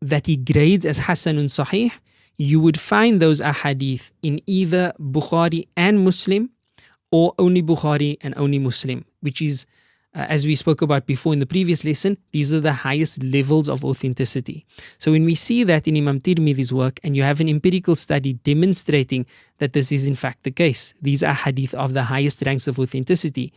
that he grades as Hasanun Sahih, you would find those ahadith in either Bukhari and Muslim or only Bukhari and only Muslim, which is, as we spoke about before in the previous lesson, these are the highest levels of authenticity. So when we see that in Imam Tirmidhi's work and you have an empirical study demonstrating that this is in fact the case, these are hadith of the highest ranks of authenticity,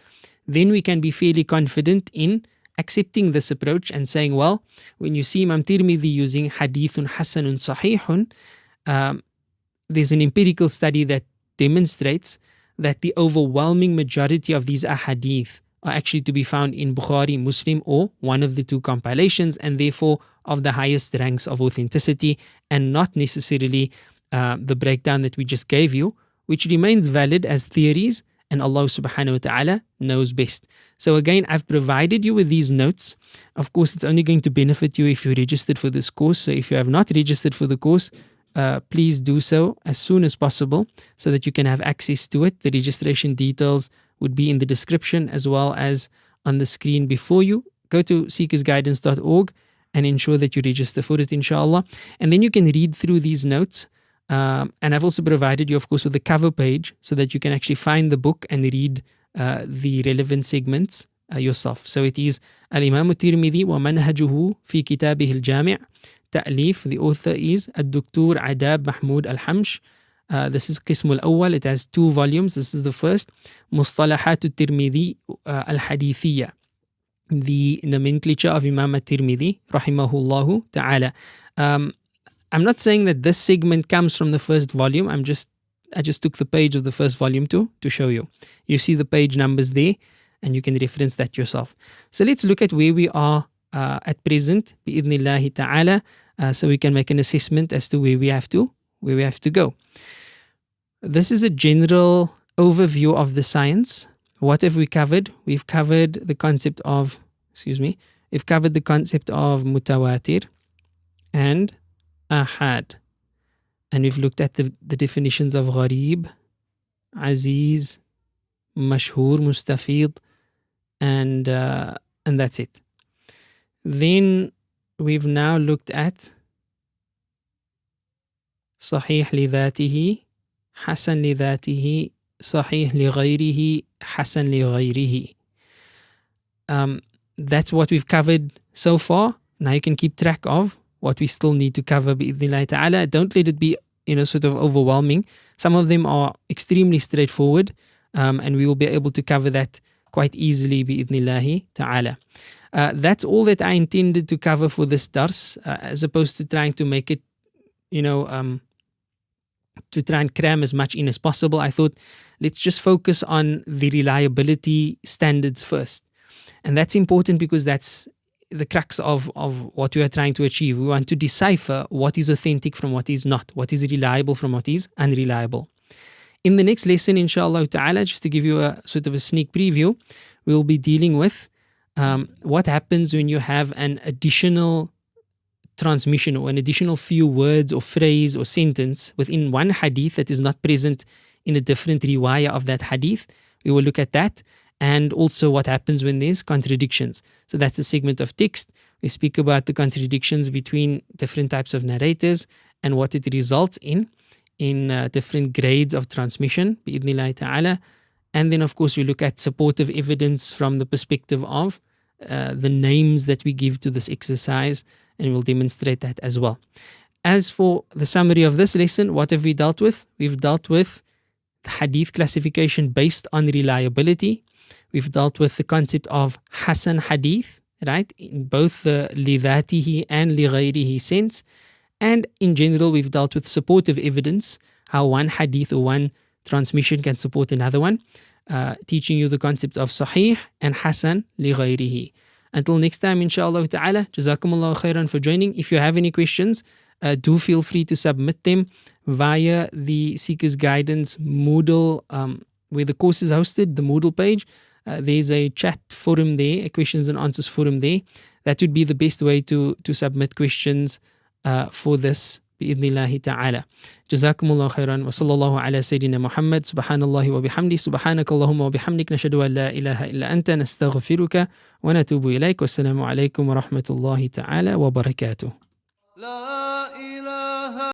then we can be fairly confident in accepting this approach and saying, well, when you see Imam Tirmidhi using hadithun hasanun sahihun, there's an empirical study that demonstrates that the overwhelming majority of these ahadith are actually to be found in Bukhari, Muslim, or one of the 2 compilations, and therefore of the highest ranks of authenticity, and not necessarily the breakdown that we just gave you, which remains valid as theories, and Allah subhanahu wa ta'ala knows best. So again, I've provided you with these notes. Of course, it's only going to benefit you if you're registered for this course. So if you have not registered for the course, please do so as soon as possible so that you can have access to it. The registration details would be in the description as well as on the screen before you. Go to seekersguidance.org and ensure that you register for it, inshallah. And then you can read through these notes. And I've also provided you, of course, with the cover page so that you can actually find the book and read the relevant segments yourself. So it is Al-Imam Tirmidhi wa manhajuhu fi kitabih al-Jami' Ta'lif. The author is Al-Dr. Adab Mahmoud Al-Hamsh. This is Qism al-Awwal. It has 2 volumes. This is the first. Mustalahat al-Tirmidhi al-Hadithiyya. The nomenclature of Imam al-Tirmidhi, rahimahullahu ta'ala. I'm not saying that this segment comes from the first volume. I just took the page of the first volume to show you. You see the page numbers there, and you can reference that yourself. So let's look at where we are at present, bi'idhnillahi ta'ala, so we can make an assessment as to where we have to go. This is a general overview of the science. What have we covered? We've covered the concept of, mutawatir and ahad. And we've looked at the definitions of gharib, aziz, mashhur, mustafid, and that's it. Then we've now looked at sahih li dhatihi, hasan li dhatihi, sahih li ghayrihi, hasan li ghayrihi. That's what we've covered so far. Now you can keep track of what we still need to cover bi'idhnillahi ta'ala. Don't let it be, sort of overwhelming. Some of them are extremely straightforward, and we will be able to cover that quite easily bi'idhnillahi ta'ala. That's all that I intended to cover for this dars, as opposed to trying to make it, to try and cram as much in as possible. I thought, let's just focus on the reliability standards first. And that's important because that's the crux of what we are trying to achieve. We want to decipher what is authentic from what is not, what is reliable from what is unreliable. In the next lesson, inshallah ta'ala, just to give you a sort of a sneak preview, we'll be dealing with what happens when you have an additional transmission or an additional few words or phrase or sentence within one hadith that is not present in a different riwayah of that hadith. We will look at that, and also what happens when there's contradictions. So that's a segment of text. We speak about the contradictions between different types of narrators and what it results in different grades of transmission, bi'idhnillahi ta'ala. And then, of course, we look at supportive evidence from the perspective of the names that we give to this exercise, and we'll demonstrate that as well. As for the summary of this lesson, what have we dealt with? We've dealt with the hadith classification based on reliability. We've dealt with the concept of Hassan Hadith, right, in both the lidhatihi and lighayrihi sense. And in general, we've dealt with supportive evidence, how one hadith or one transmission can support another one, teaching you the concept of Sahih and Hasan lighayrihi. Until next time, inshallah ta'ala, Jazakumullahu khairan for joining. If you have any questions, do feel free to submit them via the Seekers Guidance Moodle, where the course is hosted, the Moodle page. There's a chat forum there, a questions and answers forum there. That would be the best way to submit questions for this, bi'idhnillahi ta'ala. Jazakumullahu khairan wa sallallahu ala Sayyidina Muhammad. Subhanallahi wa bihamdi. Subhanakallahumma wa bihamdik. Nashhadu an la ilaha illa anta. Nastaghfiruka wa natubu ilayk. Wassalamu alaykum wa rahmatullahi ta'ala wa barakatuh.